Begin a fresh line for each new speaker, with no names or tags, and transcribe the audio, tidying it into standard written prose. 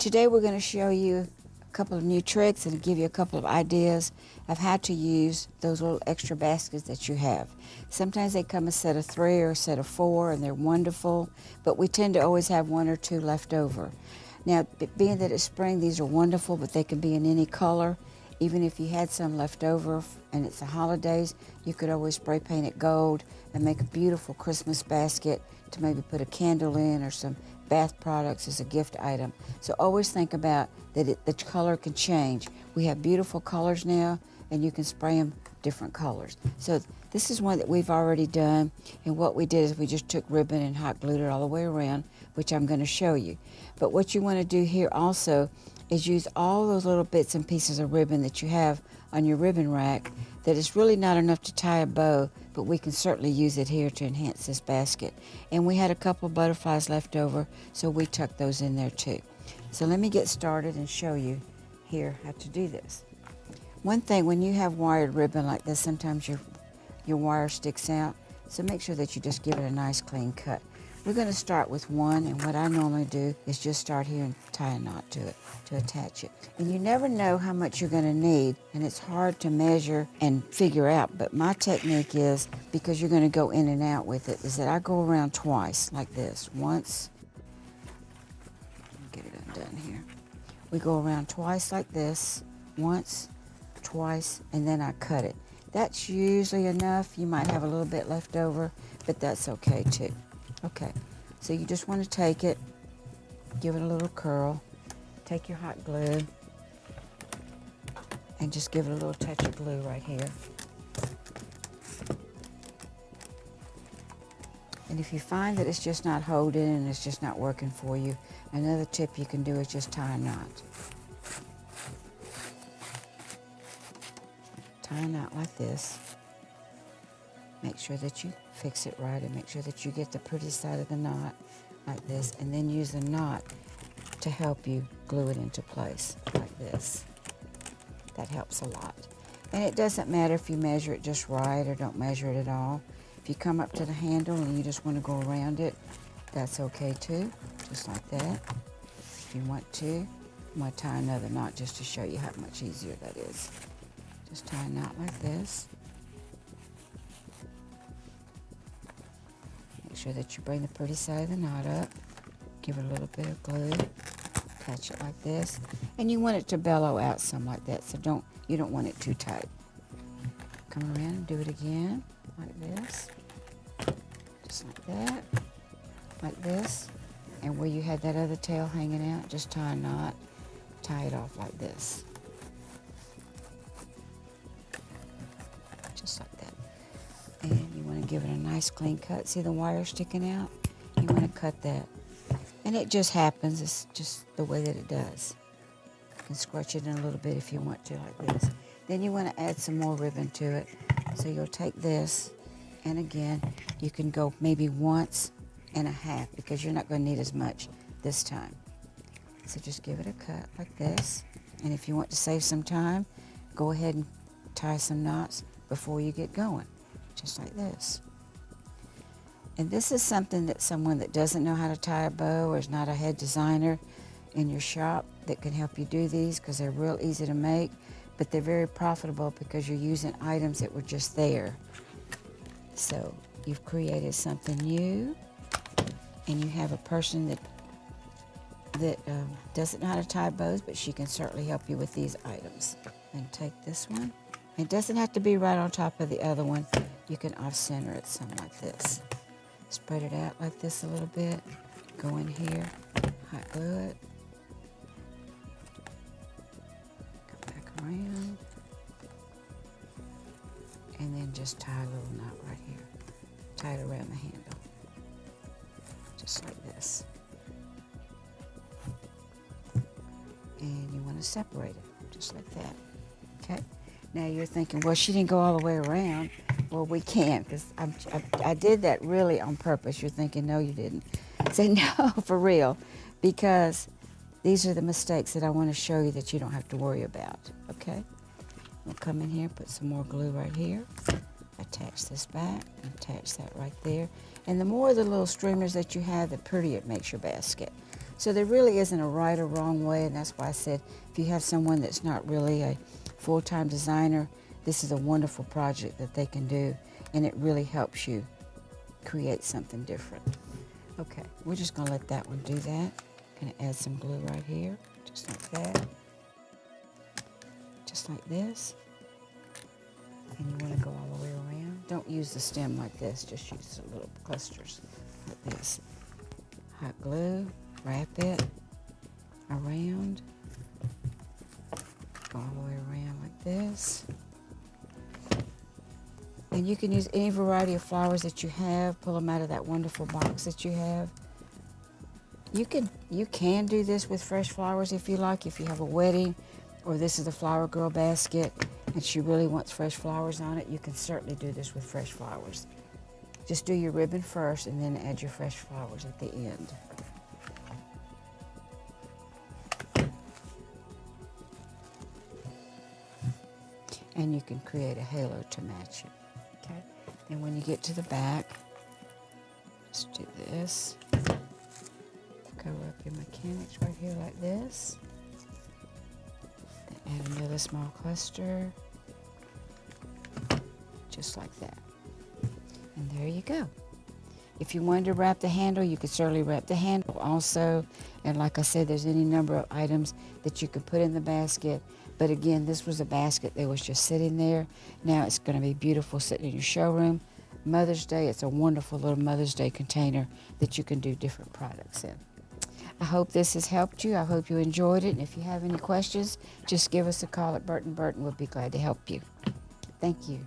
Today we're going to show you a couple of new tricks and give you a couple of ideas of how to use those little extra baskets that you have. Sometimes they come a set of 3 or a set of 4 and they're wonderful, but we tend to always have 1 or 2 left over. Now, being that it's spring, these are wonderful, but they can be in any color. Even if you had some left over and it's the holidays, you could always spray paint it gold and make a beautiful Christmas basket to maybe put a candle in or some bath products as a gift item. So always think about that the color can change. We have beautiful colors now, and you can spray them different colors. So this is one that we've already done, and what we did is we just took ribbon and hot glued it all the way around, which I'm going to show you. But what you want to do here also is use all those little bits and pieces of ribbon that you have on your ribbon rack that is really not enough to tie a bow, but we can certainly use it here to enhance this basket. And we had a couple of butterflies left over, so we tucked those in there too. So let me get started and show you here how to do this. One thing, when you have wired ribbon like this, sometimes your wire sticks out, so make sure that you just give it a nice clean cut. We're going to start with 1, and what I normally do is just start here and tie a knot to it to attach it. And you never know how much you're going to need, and it's hard to measure and figure out, but my technique is, because you're going to go in and out with it, is that I go around twice like this. Once, get it undone here. We go around twice like this, once, twice, and then I cut it. That's usually enough. You might have a little bit left over, but that's okay too. Okay, so you just want to take it, give it a little curl, take your hot glue, and just give it a little touch of glue right here. And if you find that it's just not holding and it's just not working for you, another tip you can do is just tie a knot. Tie a knot like this. Make sure that you fix it right and make sure that you get the pretty side of the knot like this, and then use the knot to help you glue it into place like this. That helps a lot. And it doesn't matter if you measure it just right or don't measure it at all. If you come up to the handle and you just want to go around it, that's okay too, just like that. If you want to, I'm going to tie another knot just to show you how much easier that is. Just tie a knot like this. Make sure that you bring the pretty side of the knot up, give it a little bit of glue, attach it like this, and you want it to bellow out some like that, so you don't want it too tight. Come around and do it again, like this, just like that, like this, and where you had that other tail hanging out, just tie a knot, tie it off like this, just like that. And you want to give it a nice clean cut. See the wire sticking out? You want to cut that. And it just happens. It's just the way that it does. You can scratch it in a little bit if you want to, like this. Then you want to add some more ribbon to it. So you'll take this, and again, you can go maybe 1.5 because you're not going to need as much this time. So just give it a cut like this. And if you want to save some time, go ahead and tie some knots before you get going. Just like this. And this is something that someone that doesn't know how to tie a bow or is not a head designer in your shop that can help you do these, because they're real easy to make, but they're very profitable because you're using items that were just there. So you've created something new, and you have a person that doesn't know how to tie bows, but she can certainly help you with these items. And take this one. It doesn't have to be right on top of the other one. You can off-center it some like this. Spread it out like this a little bit. Go in here, hot glue it. Come back around. And then just tie a little knot right here. Tie it around the handle. Just like this. And you want to separate it, just like that. Okay? Now you're thinking, well, she didn't go all the way around. Well, we can, because I did that really on purpose. You're thinking, no, you didn't. Say, no, for real, because these are the mistakes that I want to show you that you don't have to worry about, okay? We'll come in here, put some more glue right here, attach this back, attach that right there. And the more of the little streamers that you have, the prettier it makes your basket. So there really isn't a right or wrong way, and that's why I said if you have someone that's not really a full-time designer, this is a wonderful project that they can do, and it really helps you create something different. Okay, we're just gonna let that one do that. Gonna add some glue right here, just like that. Just like this. And you wanna go all the way around. Don't use the stem like this, just use the little clusters like this. Hot glue, wrap it around. Go all the way around like this. And you can use any variety of flowers that you have. Pull them out of that wonderful box that you have. You can do this with fresh flowers if you like. If you have a wedding, or this is a flower girl basket, and she really wants fresh flowers on it, you can certainly do this with fresh flowers. Just do your ribbon first, and then add your fresh flowers at the end. And you can create a halo to match it. Okay, and when you get to the back, just do this. Cover up your mechanics right here like this. Then add another small cluster, just like that. And there you go. If you wanted to wrap the handle, you could certainly wrap the handle also. And like I said, there's any number of items that you could put in the basket. But again, this was a basket that was just sitting there. Now it's going to be beautiful sitting in your showroom. Mother's Day, it's a wonderful little Mother's Day container that you can do different products in. I hope this has helped you. I hope you enjoyed it. And if you have any questions, just give us a call at Burton Burton. We'll be glad to help you. Thank you.